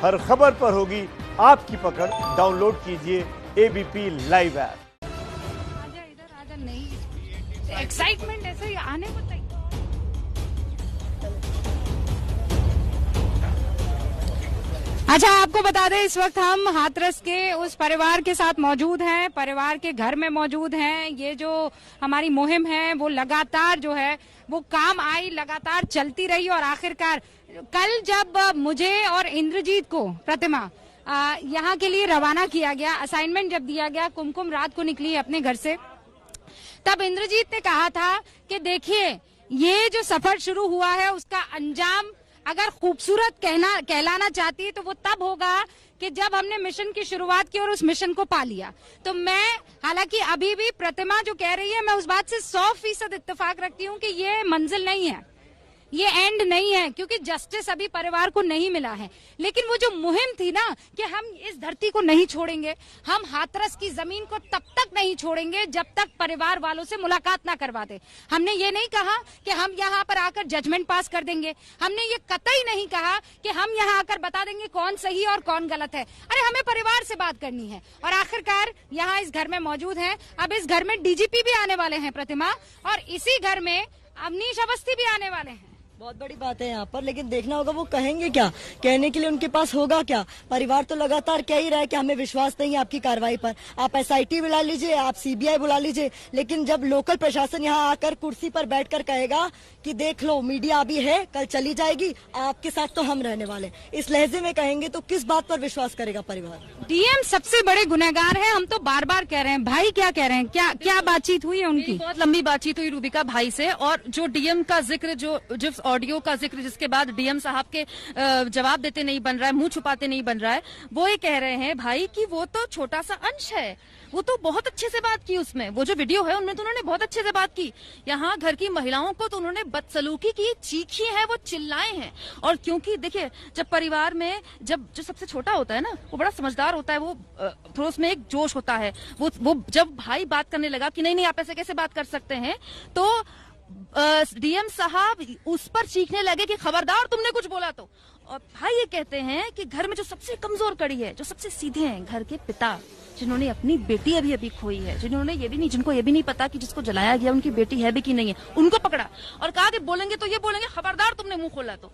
हर खबर पर होगी आपकी पकड़। डाउनलोड कीजिए एबीपी लाइव ऐप। आजा इधर आजा, नहीं एक्साइटमेंट ऐसे ही आने को तैयार। अच्छा, आपको बता दें इस वक्त हम हाथरस के उस परिवार के साथ मौजूद हैं, परिवार के घर में मौजूद हैं। ये जो हमारी मुहिम है वो लगातार जो है वो काम आई, लगातार चलती रही और आखिरकार कल जब मुझे और इंद्रजीत को प्रतिमा यहाँ के लिए रवाना किया गया, असाइनमेंट जब दिया गया, कुमकुम रात को निकली अपने घर से, तब इंद्रजीत ने कहा था कि देखिए ये जो सफर शुरू हुआ है उसका अंजाम अगर खूबसूरत कहलाना चाहती है तो वो तब होगा कि जब हमने मिशन की शुरुआत की और उस मिशन को पा लिया। तो मैं हालांकि अभी भी प्रतिमा जो कह रही है मैं उस बात से 100% इत्तेफाक रखती हूँ कि ये मंजिल नहीं है, ये एंड नहीं है, क्योंकि जस्टिस अभी परिवार को नहीं मिला है। लेकिन वो जो मुहिम थी ना कि हम इस धरती को नहीं छोड़ेंगे, हम हाथरस की जमीन को तब तक नहीं छोड़ेंगे जब तक परिवार वालों से मुलाकात ना करवाते। हमने ये नहीं कहा कि हम यहाँ पर आकर जजमेंट पास कर देंगे, हमने ये कतई नहीं कहा कि हम यहाँ आकर बता देंगे कौन सही और कौन गलत है। अरे हमें परिवार से बात करनी है और आखिरकार यहाँ इस घर में मौजूद है। अब इस घर में डीजीपी भी आने वाले हैं प्रतिमा, और इसी घर में अवनीश अवस्थी भी आने वाले हैं। बहुत बड़ी बात है यहाँ पर, लेकिन देखना होगा वो कहेंगे क्या, कहने के लिए उनके पास होगा क्या। परिवार तो लगातार कह ही रहा है कि हमें विश्वास नहीं है आपकी कार्रवाई पर। आप एसआईटी बुला लीजिए, आप सीबीआई बुला लीजिए, लेकिन जब लोकल प्रशासन यहाँ आकर कुर्सी पर बैठकर कहेगा कि देख लो मीडिया अभी है, कल चली जाएगी, आपके साथ तो हम रहने वाले, इस लहजे में कहेंगे तो किस बात पर विश्वास करेगा परिवार। डीएम सबसे बड़े गुनहगार हैं, हम तो बार बार कह रहे हैं। भाई क्या कह रहे हैं, क्या बातचीत हुई है उनकी? बहुत लंबी बातचीत हुई रूबिका भाई से, और जो डीएम का जिक्र, जो जिस ऑडियो का जिक्र जिसके बाद डीएम साहब के जवाब देते नहीं बन रहा है, मुंह छुपाते नहीं बन रहा है, वो ये कह रहे हैं भाई कि वो तो छोटा सा अंश है, वो तो बहुत अच्छे से बात की उसमें, वो जो वीडियो है उनमें तो उन्होंने बहुत अच्छे से बात की। यहाँ घर की महिलाओं को तो उन्होंने बदसलूकी की, चीखी है, वो चिल्लाए हैं। और क्योंकि देखिए जब परिवार में जब जो सबसे छोटा होता है ना वो बड़ा समझदार होता है, वो थोड़ा उसमें एक जोश होता है, वो जब भाई बात करने लगा कि नहीं आप ऐसे कैसे बात कर सकते हैं, तो डीएम साहब उस पर चीखने लगे कि खबरदार तुमने कुछ बोला तो। और भाई ये कहते हैं कि घर में जो सबसे कमजोर कड़ी है, जो सबसे सीधे हैं, घर के पिता, जिन्होंने अपनी बेटी अभी खोई है, जिनको ये भी नहीं पता कि जिसको जलाया गया उनकी बेटी है भी कि नहीं है, उनको पकड़ा और कहा कि बोलेंगे तो ये बोलेंगे, खबरदार तुमने मुंह खोला तो।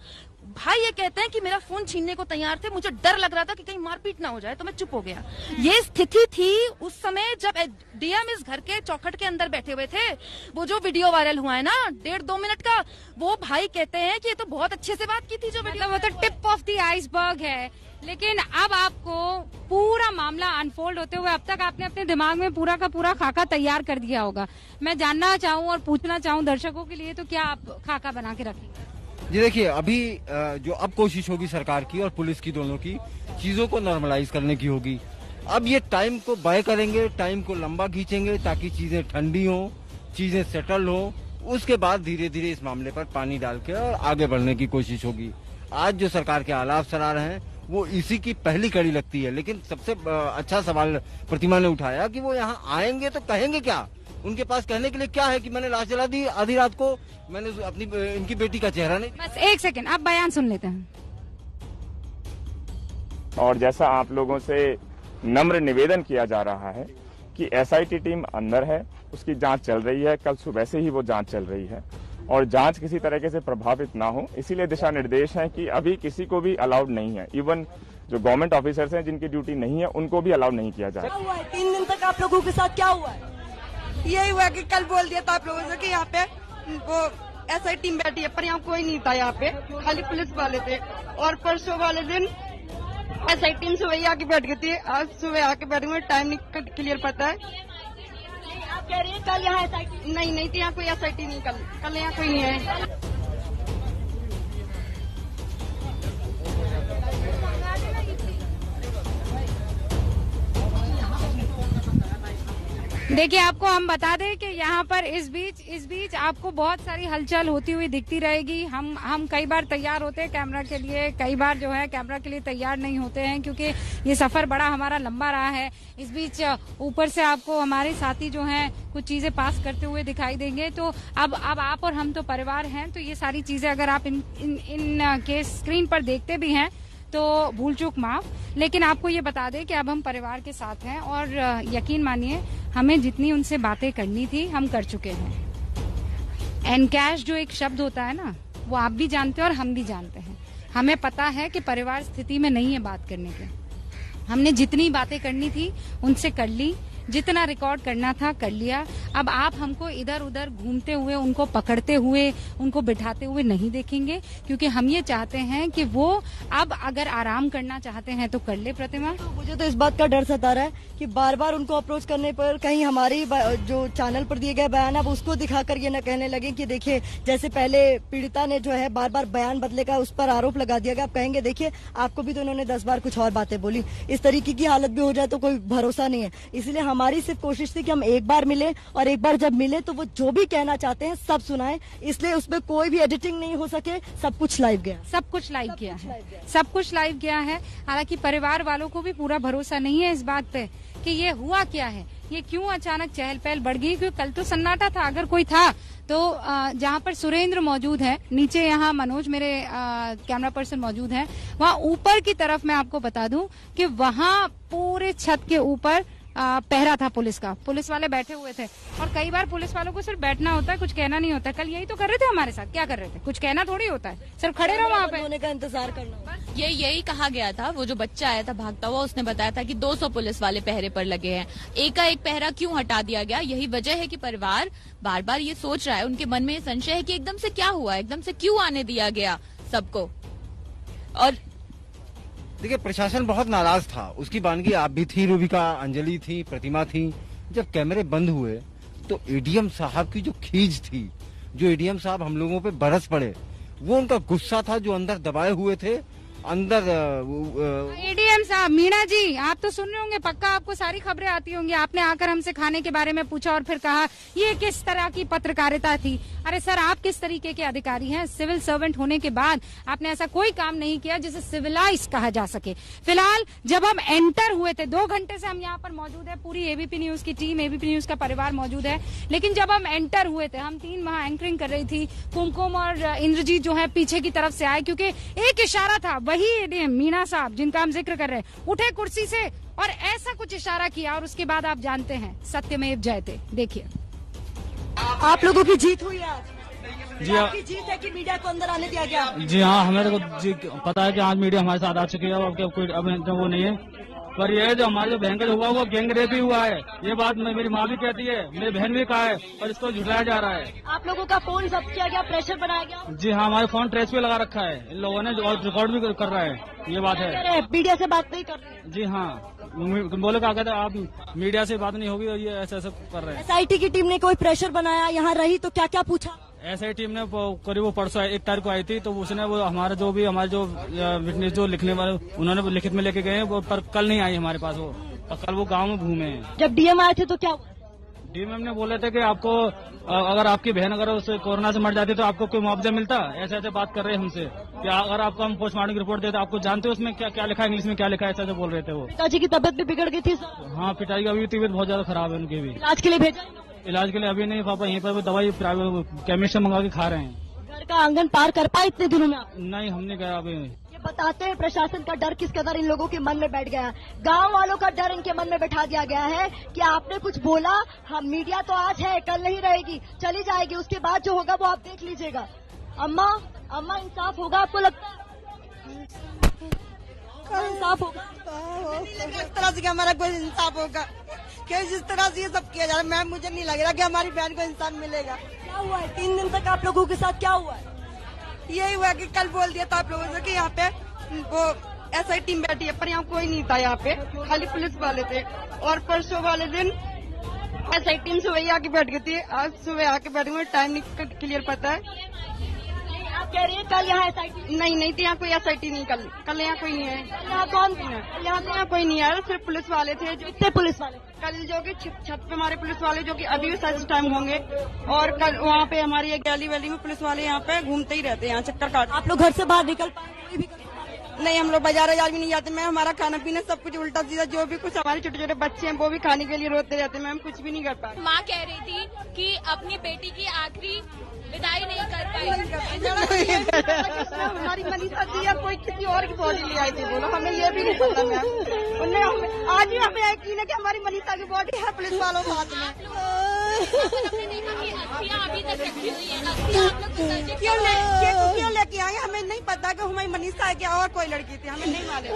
भाई ये कहते हैं कि मेरा फोन छीनने को तैयार थे, मुझे डर लग रहा था कि कहीं मारपीट ना हो जाए, तो मैं चुप हो गया। ये स्थिति थी उस समय जब डीएम इस घर के चौखट के अंदर बैठे हुए थे। वो जो वीडियो वायरल हुआ है ना 1.5-2 मिनट का, वो भाई कहते हैं कि ये तो बहुत अच्छे से बात की थी जो वीडियो, वो तो टिप ऑफ द आइसबर्ग है। लेकिन अब आपको पूरा मामला अनफोल्ड होते हुए, अब तक आपने अपने दिमाग में पूरा का पूरा खाका तैयार कर दिया होगा। मैं जानना चाहूँ और पूछना चाहूँ दर्शकों के लिए, तो क्या आप खाका बना के रखेंगे? जी देखिए, अभी जो अब कोशिश होगी सरकार की और पुलिस की, दोनों की, चीजों को नॉर्मलाइज करने की होगी। अब ये टाइम को बाय करेंगे, टाइम को लंबा खींचेंगे ताकि चीजें ठंडी हो, चीजें सेटल हो, उसके बाद धीरे धीरे इस मामले पर पानी डाल के और आगे बढ़ने की कोशिश होगी। आज जो सरकार के आलाप सराह रहे हैं वो इसी की पहली कड़ी लगती है। लेकिन सबसे अच्छा सवाल प्रतिमा ने उठाया कि वो यहाँ आएंगे तो कहेंगे क्या, उनके पास कहने के लिए क्या है कि मैंने लाश जला दी आधी रात को, मैंने अपनी इनकी बेटी का चेहरा नहीं। बस एक सेकंड, आप बयान सुन लेते हैं। और जैसा आप लोगों से नम्र निवेदन किया जा रहा है कि एसआईटी टीम अंदर है, उसकी जांच चल रही है, कल सुबह से ही वो जांच चल रही है और जांच किसी तरीके से प्रभावित ना हो, इसीलिए दिशा निर्देश है कि अभी किसी को भी अलाउड नहीं है, इवन जो गवर्नमेंट ऑफिसर्स हैं जिनकी ड्यूटी नहीं है उनको भी अलाउड नहीं किया जाए। 3 दिन तक आप लोगों के साथ क्या हुआ है? यही हुआ कि कल बोल दिया था आप लोगों से कि यहाँ पे वो एसआई टीम बैठी है, पर यहाँ कोई नहीं था, यहाँ पे खाली पुलिस वाले थे। और परसों वाले दिन एसआई टीम सुबह ही आके बैठ गई थी, आज सुबह आके बैठ गए, टाइम नहीं क्लियर पता है। आप कह रही है कल यहाँ एसआईटी नहीं थी, यहाँ कोई एसआईटी नहीं, कल यहाँ कोई नहीं है। देखिए, आपको हम बता दें कि यहाँ पर इस बीच आपको बहुत सारी हलचल होती हुई दिखती रहेगी। हम कई बार तैयार होते हैं कैमरा के लिए, कई बार जो है कैमरा के लिए तैयार नहीं होते हैं, क्योंकि ये सफर बड़ा हमारा लंबा रहा है। इस बीच ऊपर से आपको हमारे साथी जो हैं कुछ चीजें पास करते हुए दिखाई देंगे। तो अब आप और हम तो परिवार हैं, तो ये सारी चीजें अगर आप इन केस स्क्रीन पर देखते भी हैं तो भूल चूक माफ। लेकिन आपको ये बता दें कि अब हम परिवार के साथ हैं और यकीन मानिए हमें जितनी उनसे बातें करनी थी हम कर चुके हैं। एनकैश जो एक शब्द होता है ना, वो आप भी जानते हैं और हम भी जानते हैं। हमें पता है कि परिवार स्थिति में नहीं है बात करने के। हमने जितनी बातें करनी थी उनसे कर ली, जितना रिकॉर्ड करना था कर लिया। अब आप हमको इधर उधर घूमते हुए, उनको पकड़ते हुए, उनको बिठाते हुए नहीं देखेंगे, क्योंकि हम ये चाहते हैं कि वो अब अगर आराम करना चाहते हैं तो कर ले। प्रतिमा, तो मुझे तो इस बात का डर सता रहा है कि बार बार उनको अप्रोच करने पर कहीं हमारी जो चैनल पर दिए गए बयान अब उसको दिखाकर ये न कहने लगे कि देखिए जैसे पहले पीड़िता ने जो है बार बार बयान बदले का उस पर आरोप लगा दिया गया, आप कहेंगे देखिए आपको भी तो उन्होंने 10 बार कुछ और बातें बोली। इस तरीके की हालत भी हो जाए तो कोई भरोसा नहीं है। इसलिए हमारी सिर्फ कोशिश थी कि हम एक बार मिले और एक बार जब मिले तो वो जो भी कहना चाहते हैं सब सुनाएं। इसलिए उसमें कोई भी एडिटिंग नहीं हो सके, सब कुछ लाइव गया, सब कुछ लाइव गया है, सब कुछ लाइव गया है। हालांकि परिवार वालों को भी पूरा भरोसा नहीं है इस बात पे कि ये हुआ क्या है, ये क्यों अचानक चहल पहल बढ़ गई, क्योंकि कल तो सन्नाटा था। अगर कोई था तो जहाँ पर सुरेंद्र मौजूद है, नीचे यहाँ मनोज मेरे कैमरा पर्सन मौजूद है, वहाँ ऊपर की तरफ मैं आपको बता दूं कि वहाँ पूरे छत के ऊपर पहरा था पुलिस का। पुलिस वाले बैठे हुए थे और कई बार पुलिस वालों को सिर्फ बैठना होता है, कुछ कहना नहीं होता। कल यही तो कर रहे थे हमारे साथ, क्या कर रहे थे, कुछ कहना थोड़ी होता है, सिर्फ खड़े रहो वहाँ पे, होने का इंतजार करना। यही कहा गया था। वो जो बच्चा आया था भागता हुआ, उसने बताया था कि 200 पुलिस वाले पहरे पर लगे हैं। एक पहरा क्यों हटा दिया गया? यही वजह है कि परिवार बार बार ये सोच रहा है, उनके मन में ये संशय है कि एकदम से क्या हुआ, एकदम से क्यों आने दिया गया सबको। और देखिए प्रशासन बहुत नाराज था, उसकी बानगी आप भी थी, रूबिका, अंजलि थी, प्रतिमा थी। जब कैमरे बंद हुए तो एडीएम साहब की जो खींच थी, जो एडीएम साहब हम लोगों पे बरस पड़े, वो उनका गुस्सा था जो अंदर दबाए हुए थे। अंदर एडीएम साहब, मीणा जी आप तो सुन रहे होंगे, पक्का आपको सारी खबरें आती होंगी। आपने आकर हमसे खाने के बारे में पूछा और फिर कहा ये किस तरह की पत्रकारिता थी। अरे सर, आप किस तरीके के अधिकारी हैं? सिविल सर्वेंट होने के बाद आपने ऐसा कोई काम नहीं किया जिसे सिविलाइज कहा जा सके। फिलहाल जब हम एंटर हुए थे, 2 घंटे से हम यहाँ पर मौजूद है, पूरी एबीपी न्यूज की टीम, एबीपी न्यूज का परिवार मौजूद है। लेकिन जब हम एंटर हुए थे, हम 3 वहाँ एंकरिंग कर रही थी, कुमकुम और इंद्रजीत जो है पीछे की तरफ से आए, क्योंकि एक इशारा था, वही एडीएम मीणा साहब जिनका हम जिक्र कर रहे हैं, उठे कुर्सी से और ऐसा कुछ इशारा किया और उसके बाद आप जानते हैं सत्यमेव जयते। देखिए, आप लोगों की जीत हुई आज। जी हाँ, आपकी जीत है कि मीडिया को अंदर आने दिया गया। जी हाँ, हमें को पता है कि आज मीडिया हमारे साथ आ चुकी है। अब कोई अब वो नहीं है, पर ये जो हमारे जो बहन का हुआ वो गैंग रेप ही हुआ है। ये बात मेरी माँ भी कहती है, मेरी बहन भी कहा है, पर इसको झुठलाया जा रहा है। आप लोगों का फोन जब्त किया गया, प्रेशर बनाया गया। जी हाँ, हमारे फोन ट्रेस पे लगा रखा है इन लोगों ने और रिकॉर्ड भी कर रहा है। ये बात है, मीडिया से बात नहीं कर रहे। जी हाँ, बोले कहा कहते आप मीडिया से बात नहीं होगी और ये ऐसा ऐसा कर रहे हैं। एसआईटी की टीम ने कोई प्रेशर बनाया, यहाँ रही तो क्या क्या पूछा? ऐसे टीम ने करीब वो परसों 1 तारीख को आई थी, तो उसने वो हमारे जो विटनेस जो लिखने वाले उन्होंने लिखित में लेके गए, वो पर कल नहीं आई हमारे पास वो, और कल वो गांव में घूमे हैं। जब डीएम आए थे तो क्या हुआ? डीएम ने बोले थे कि आपको अगर आपकी बहन अगर उसे कोरोना से मर जाती तो आपको कोई मुआवजा मिलता। ऐसे ऐसे बात कर रहे हैं हमसे कि अगर आपको हम पोस्टमार्टम की रिपोर्ट देते, आपको जानते हो उसमें क्या लिखा है, इंग्लिश में क्या लिखा है, ऐसा बोल रहे थे वो। पिताजी की तबीयत भी बिगड़ गई थी। हाँ, पिताजी की अभी तबीयत बहुत ज्यादा खराब है, उनकी भी। इलाज के लिए भेजा? इलाज के लिए अभी नहीं पापा, यहीं पर वो दवाई प्राइवेट केमिस्ट से मंगा के खा रहे हैं। घर का आंगन पार कर पाए इतने दिनों में आप? नहीं, हमने गया अभी। ये बताते हैं प्रशासन का डर किस कदर इन लोगों के मन में बैठ गया, गांव वालों का डर इनके मन में बैठा दिया गया है कि आपने कुछ बोला, हम मीडिया तो आज है, कल नहीं रहेगी, चली जाएगी, उसके बाद जो होगा वो आप देख लीजिएगा। अम्मा इंसाफ होगा आपको लगता है? इंसाफ होगा? इस तरह से हमारा कोई इंसाफ होगा कि जिस तरह से ये सब किया जा रहा है, मैम मुझे नहीं लग रहा कि हमारी बहन को इंसाफ मिलेगा। क्या हुआ है 3 दिन तक आप लोगों के साथ क्या हुआ है? यही हुआ कि कल बोल दिया था आप लोगों से कि यहाँ पे वो एसआई टीम बैठी है, पर यहाँ कोई नहीं था, यहाँ पे खाली पुलिस वाले थे। और परसों वाले दिन एसआई टीम सुबह आके बैठ गई थी, आज सुबह आके बैठ गई, टाइम नहीं क्लियर पता है। आप कह रही है कल यहाँ एसआईटी नहीं थी, यहाँ कोई एसआईटी नहीं, कल यहाँ कोई नहीं है। यहाँ कौन? यहाँ कोई नहीं आया, सिर्फ पुलिस वाले थे। कितने पुलिस वाले? कल जो कि छत पे हमारे पुलिस वाले जो कि अभी भी सर्च टाइम होंगे, और कल वहाँ पे हमारी एक गली वैली में पुलिस वाले यहाँ पे घूमते ही रहते हैं, यहाँ चक्कर काट। आप लोग घर से बाहर निकल पाए? कोई भी नहीं, हम लोग बाजार भी नहीं जाते। मैम हमारा खाना पीना सब कुछ उल्टा सीधा, जो भी कुछ हमारे छोटे छोटे बच्चे हैं वो भी खाने के लिए रोते रहते हैं। मैम कुछ भी नहीं कर पाए। माँ कह रही थी कि अपनी बेटी की आखिरी विदाई नहीं कर पाई। हमारी मनीषा जी या कोई किसी और की बॉडी ले आई थी, बोलो हमें ये भी नहीं पता मैम। उन्हें आज ही हमें यकीन है कि हमारी मनीषा की बॉडी है पुलिस वालों के हाथ में। अभी तक रखी हुई है, क्यों लेके आए हमें नहीं पता कि हमारी मनीषा है क्या और कोई लड़की थी, हमें नहीं मालूम।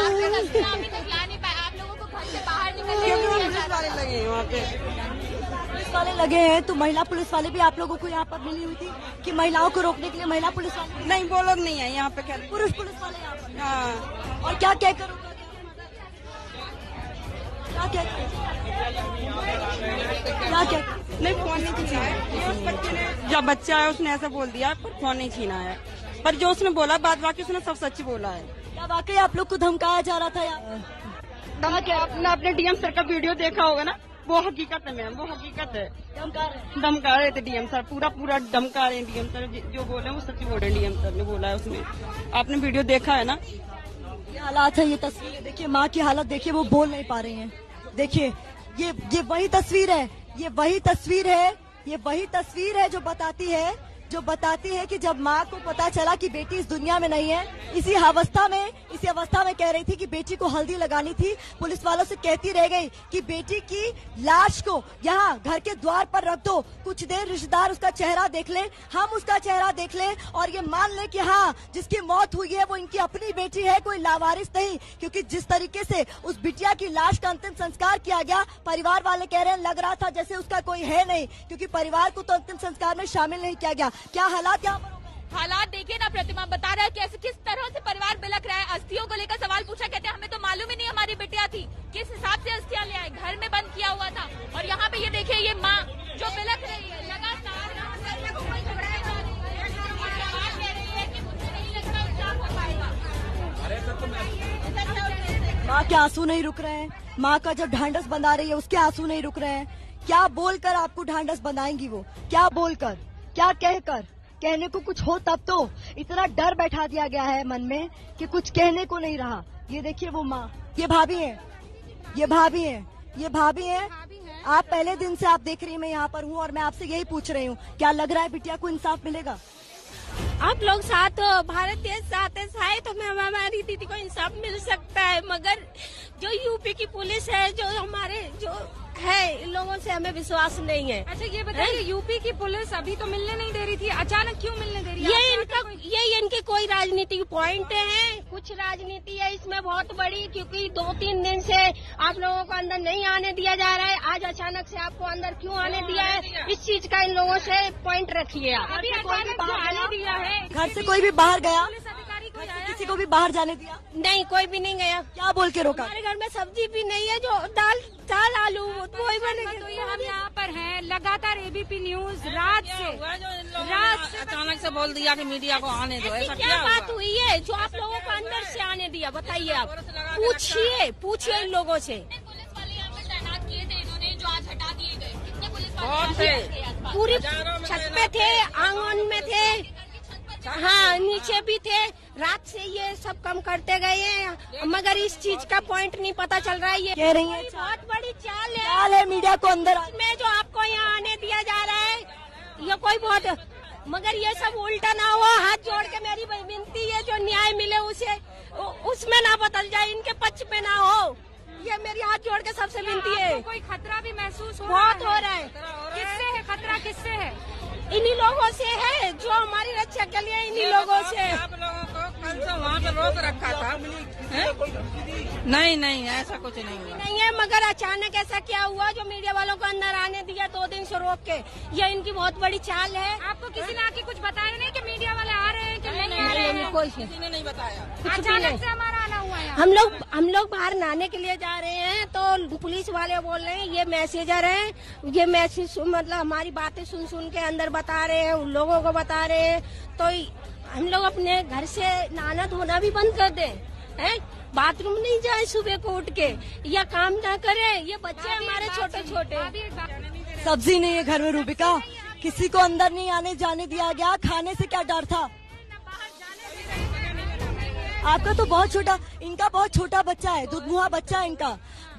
अभी तक ला नहीं पाए, आप लोगों को घर से बाहर निकलने पुलिस वाले लगे वहाँ पे, पुलिस वाले लगे हैं। तो महिला पुलिस वाले भी आप लोगों को यहाँ पर मिली हुई थी कि महिलाओं को रोकने के लिए महिला पुलिस वाले? नहीं वो लोग नहीं है यहाँ पे, खैर पुरुष पुलिस वाले यहाँ पर। हाँ। और क्या क्या करूँगा, क्या नहीं फोन नहीं छीना है, उस बच्चे ने जब बच्चा है उसने ऐसा बोल दिया पर फोन नहीं छीना है, पर जो उसने बोला बात वाकई उसने सब सच बोला है। क्या वाकई आप लोग को धमकाया जा रहा था यार? आपने अपने डीएम सर का वीडियो देखा होगा ना, वो हकीकत है मैम, वो हकीकत है। धमका रहे थे डीएम सर, पूरा धमका रहे हैं डीएम सर, जो बोले वो सच बोल रहे हैं। डीएम सर ने बोला है उसमें, आपने वीडियो देखा है ना। ये हालात है, ये तस्वीर देखिए, माँ की हालत देखिए, वो बोल नहीं पा रही हैं। देखिए ये वही तस्वीर है, ये वही तस्वीर है, ये वही तस्वीर है जो बताती है कि जब माँ को पता चला कि बेटी इस दुनिया में नहीं है, इसी अवस्था में कह रही थी कि बेटी को हल्दी लगानी थी, पुलिस वालों से कहती रह गई कि बेटी की लाश को यहाँ घर के द्वार पर रख दो, कुछ देर रिश्तेदार उसका चेहरा देख ले, हम उसका चेहरा देख ले और ये मान ले कि हाँ जिसकी मौत हुई है वो इनकी अपनी बेटी है, कोई लावारिस नहीं। क्योंकि जिस तरीके से उस बिटिया की लाश का अंतिम संस्कार किया गया, परिवार वाले कह रहे हैं लग रहा था जैसे उसका कोई है नहीं, क्योंकि परिवार को तो अंतिम संस्कार में शामिल नहीं किया गया। क्या हालात यहाँ पर? हालात देखिए ना, प्रतिमा बता रहा है कैसे किस तरह से परिवार बिलख रहा है। अस्थियों को लेकर सवाल पूछा, कहते हैं हमें तो मालूम ही नहीं हमारी बिटिया थी, किस हिसाब से अस्थियां ले आए, घर में बंद किया हुआ था। और यहाँ पे ये देखिए ये माँ जो बिलख रही है लगातार, माँ के आंसू नहीं रुक रहे हैं, माँ का जब ढांढस बंधा रही है उसके आंसू नहीं रुक रहे हैं। क्या बोलकर आपको ढांढस बंधाएंगी वो? क्या बोलकर, क्या कहकर? कहने को कुछ हो तब तो। इतना डर बैठा दिया गया है मन में कि कुछ कहने को नहीं रहा। ये देखिए वो माँ, ये भाभी है, ये भाभी है, ये भाभी है। आप पहले दिन से आप देख रही हैं मैं यहाँ पर हूँ और मैं आपसे यही पूछ रही हूँ, क्या लग रहा है बिटिया को इंसाफ मिलेगा? आप लोग साथ हो, भारत देश साथ है, शायद तो हमारी दीदी को इंसाफ मिल सकता है। मगर जो यूपी की पुलिस है, जो हमारे जो है, इन लोगों से हमें विश्वास नहीं है। अच्छा ये बताइए, यूपी की पुलिस अभी तो मिलने नहीं दे रही थी, अचानक क्यों मिलने दे रही है? ये इनके कोई राजनीतिक पॉइंट है, कुछ राजनीति है इसमें बहुत बड़ी, क्योंकि 2-3 दिन से आप लोगों को अंदर नहीं आने दिया जा रहा है। आज अचानक से आपको अंदर क्यों आने दिया है, इस चीज का इन लोगों से पॉइंट रखिए आप। अभी अचानक जो आने दिया है, घर से कोई भी बाहर गया? किसी को भी बाहर जाने दिया? नहीं, कोई भी नहीं गया। क्या बोल के रोका? हमारे घर में सब्जी भी नहीं है, जो दाल आलू वही बनेगा। तो ये हम यहाँ पर हैं लगातार, एबीपी न्यूज रात से अचानक से बोल दिया कि मीडिया को आने दो। ऐसा क्या बात हुई है जो आप लोगों को अंदर से आने दिया? बताइए, आप पूछिए इन लोगों से। पुलिस वाले यहाँ पर तैनात किए थे इन्होंने, जो आज हटा दिए गए, कितने पुलिस वाले? पूरी छत पे थे, आंगन में थे, हाँ नीचे भी थे। रात से ये सब कम करते गए हैं, मगर इस चीज का पॉइंट नहीं पता चल रहा है। ये कह रही है बहुत बड़ी चाल है मीडिया को अंदर में, जो आपको यहाँ आने दिया जा रहा है। ये कोई बहुत, मगर ये सब उल्टा ना हो। हाथ जोड़ के मेरी विनती है, जो न्याय मिले उसे उसमें ना बदल जाए, इनके पक्ष में ना हो। ये मेरी हाथ जोड़ के सबसे विनती है। कोई खतरा भी महसूस बहुत हो रहा है। किससे है खतरा, किससे है? इन्हीं लोगों से है, जो हमारी रक्षा के लिए इन्हीं लोगों से। आप लोगों को कल से वहाँ पे रोक रखा था? नहीं, ऐसा कुछ नहीं हुआ। नहीं है, मगर अचानक ऐसा क्या हुआ जो मीडिया वालों को अंदर आने दिया 2 दिन से रोक के? ये इनकी बहुत बड़ी चाल है। आपको किसी ने आके कुछ बताया नहीं कि मीडिया वाले आ रहे हैं कि नहीं आ रहे हैं? किसी ने नहीं बताया। अचानक से हमारा आना हुआ है। हम लोग बाहर नहाने के लिए जा रहे हैं, तो पुलिस वाले बोल रहे हैं ये मैसेजर है, ये मैसेज मतलब हमारी बातें सुन के अंदर बता रहे हैं, उन लोगों को बता रहे हैं। तो हम लोग अपने घर से नहाना धोना भी बंद कर दें, हैं? बाथरूम नहीं जाए सुबह को उठ के, या काम ना करें। ये बच्चे हमारे छोटे छोटे। सब्जी नहीं है घर में रूबिका, किसी को अंदर नहीं आने जाने दिया गया। खाने से क्या डर था? आपका तो बहुत छोटा, इनका बहुत छोटा बच्चा है, दुधमुहा बच्चा है इनका,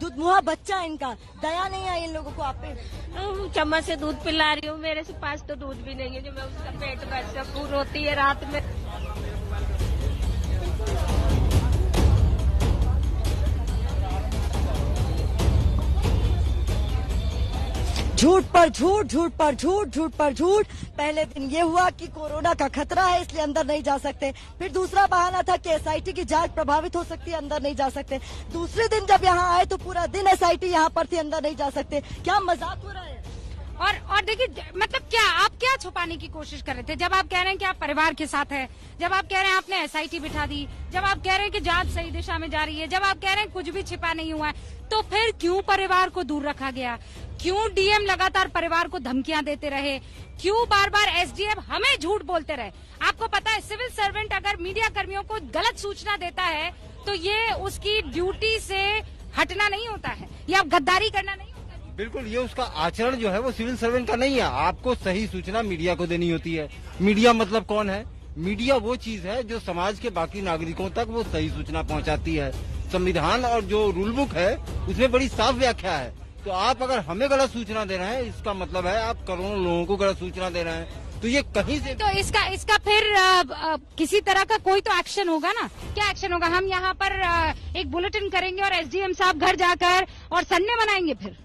दुधमुहा बच्चा है इनका। दया नहीं है इन लोगों को आप पे। चम्मच से दूध पिला रही हूँ, मेरे से पास तो दूध भी नहीं है जो मैं उसका पेट भर सकूं। रोती है रात में। झूठ पर झूठ, झूठ पर झूठ, झूठ पर झूठ। पहले दिन ये हुआ कि कोरोना का खतरा है इसलिए अंदर नहीं जा सकते, फिर दूसरा बहाना था कि एसआईटी की जांच प्रभावित हो सकती है, अंदर नहीं जा सकते। दूसरे दिन जब यहाँ आए तो पूरा दिन एसआईटी यहाँ पर थी, अंदर नहीं जा सकते। क्या मजाक हो रहा है? और देखिए, मतलब क्या आप क्या छुपाने की कोशिश कर रहे थे? जब आप कह रहे हैं कि आप परिवार के साथ हैं, जब आप कह रहे हैं आपने एसआईटी बिठा दी, जब आप कह रहे हैं कि जांच सही दिशा में जा रही है, जब आप कह रहे हैं कुछ भी छिपा नहीं हुआ है, तो फिर क्यों परिवार को दूर रखा गया? क्यों डीएम लगातार परिवार को धमकियां देते रहे? क्यों बार बार एसडीएम हमें झूठ बोलते रहे? आपको पता है सिविल सर्वेंट अगर मीडिया कर्मियों को गलत सूचना देता है तो ये उसकी ड्यूटी से हटना नहीं होता है या गद्दारी करना नहीं। बिल्कुल, ये उसका आचरण जो है वो सिविल सर्वेंट का नहीं है। आपको सही सूचना मीडिया को देनी होती है। मीडिया मतलब कौन है? मीडिया वो चीज है जो समाज के बाकी नागरिकों तक वो सही सूचना पहुंचाती है। संविधान और जो रूल बुक है उसमें बड़ी साफ व्याख्या है। तो आप अगर हमें गलत सूचना दे रहे हैं, इसका मतलब है आप करोड़ों लोगों को गलत सूचना दे रहे हैं। तो ये कहीं से तो इसका फिर किसी तरह का कोई तो एक्शन होगा ना? क्या एक्शन होगा? हम यहाँ पर एक बुलेटिन करेंगे और एसडीएम साहब घर जाकर और सन्ने बनाएंगे फिर?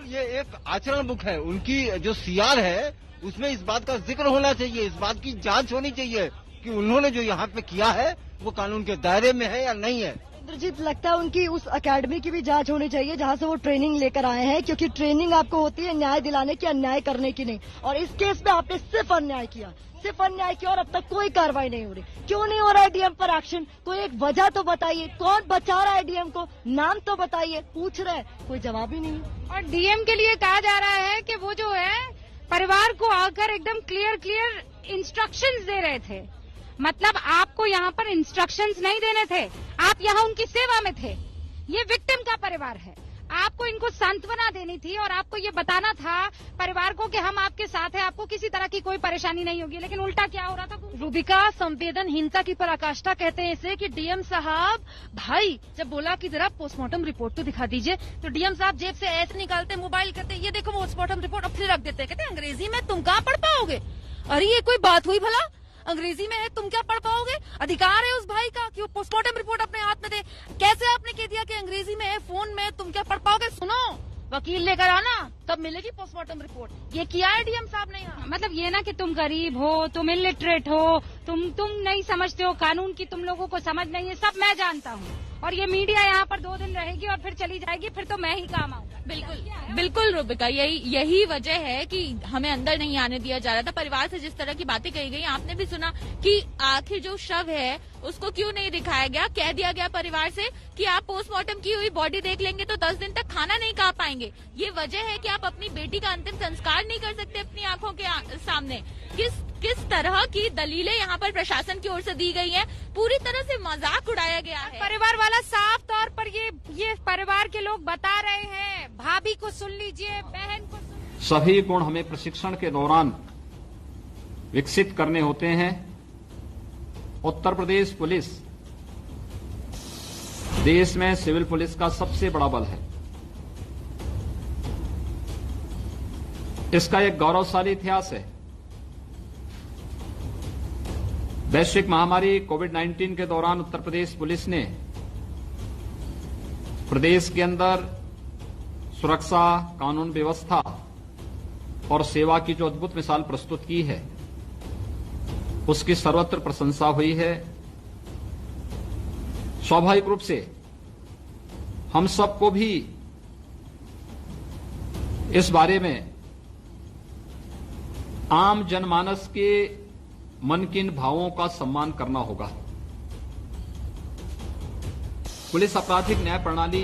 ये एक आचरण बुक है, उनकी जो सीआर है उसमें इस बात का जिक्र होना चाहिए, इस बात की जांच होनी चाहिए कि उन्होंने जो यहाँ पे किया है वो कानून के दायरे में है या नहीं है। इंद्रजीत, लगता है उनकी उस अकेडमी की भी जांच होनी चाहिए जहां से वो ट्रेनिंग लेकर आए हैं, क्योंकि ट्रेनिंग आपको होती है न्याय दिलाने की, अन्याय करने की नहीं। और इस केस में आपने सिर्फ अन्याय किया, सिर्फ अन्याय किया और अब तक कोई कार्रवाई नहीं हो रही। क्यों नहीं हो रहा है डीएम पर एक्शन? कोई एक वजह तो बताइए, कौन बचा रहा है डीएम को? नाम तो बताइए। पूछ रहे हैं, कोई जवाब ही नहीं है। और डीएम के लिए कहा जा रहा है कि वो जो है परिवार को आकर एकदम क्लियर इंस्ट्रक्शंस दे रहे थे। मतलब आपको यहाँ पर इंस्ट्रक्शंस नहीं देने थे, आप यहाँ उनकी सेवा में थे। ये विक्टिम का परिवार है, आपको इनको सांत्वना देनी थी और आपको ये बताना था परिवार को कि हम आपके साथ हैं, आपको किसी तरह की कोई परेशानी नहीं होगी। लेकिन उल्टा क्या हो रहा था? रूबिका, संवेदनहीनता की पराकाष्ठा कहते हैं इसे कि डीएम साहब भाई जब बोला कि जरा पोस्टमार्टम रिपोर्ट तो दिखा दीजिए, तो डीएम साहब जेब से ऐसे निकालते, मोबाइल करते, ये देखो पोस्टमार्टम रिपोर्ट, अब फिर रख देते। कहते अंग्रेजी में तुम कहाँ पढ़ पाओगे? अरे ये कोई बात हुई भला? अंग्रेजी में है, तुम क्या पढ़ पाओगे? अधिकार है उस भाई का कि वो पोस्टमार्टम रिपोर्ट अपने हाथ में दे। कैसे आपने कह दिया कि अंग्रेजी में है, फोन में, तुम क्या पढ़ पाओगे? सुनो, वकील लेकर आना, तब मिलेगी पोस्टमार्टम रिपोर्ट। ये किया है डीएम साहब ने यहाँ। मतलब ये ना कि तुम गरीब हो, तुम इलिटरेट हो, तुम नहीं समझते हो कानून की, तुम लोगों को समझ नहीं है, सब मैं जानता हूँ। और ये मीडिया यहाँ पर 2 दिन रहेगी और फिर चली जाएगी, फिर तो मैं ही काम आऊंगा। बिल्कुल रूबिका, यही वजह है कि हमें अंदर नहीं आने दिया जा रहा था। परिवार से जिस तरह की बातें कही गई, आपने भी सुना कि आखिर जो शव है उसको क्यों नहीं दिखाया गया। कह दिया गया परिवार से कि आप पोस्टमार्टम की हुई बॉडी देख लेंगे तो 10 दिन तक खाना नहीं खा पाएंगे। ये वजह है कि आप अपनी बेटी का अंतिम संस्कार नहीं कर सकते अपनी आंखों के सामने। किस तरह की दलीलें यहाँ पर प्रशासन की ओर से दी गई हैं, पूरी तरह से मजाक उड़ाया गया है। परिवार वाला साफ तौर पर ये परिवार के लोग बता रहे हैं, भाभी को सुन लीजिए, बहन को सुन। सभी गुण हमें प्रशिक्षण के दौरान विकसित करने होते हैं। उत्तर प्रदेश पुलिस देश में सिविल पुलिस का सबसे बड़ा बल है। इसका एक गौरवशाली इतिहास है। वैश्विक महामारी कोविड-19 के दौरान उत्तर प्रदेश पुलिस ने प्रदेश के अंदर सुरक्षा, कानून व्यवस्था और सेवा की जो अद्भुत मिसाल प्रस्तुत की है, उसकी सर्वत्र प्रशंसा हुई है। स्वाभाविक रूप से हम सबको भी इस बारे में आम जनमानस के मन के इन भावों का सम्मान करना होगा। पुलिस आपराधिक न्याय प्रणाली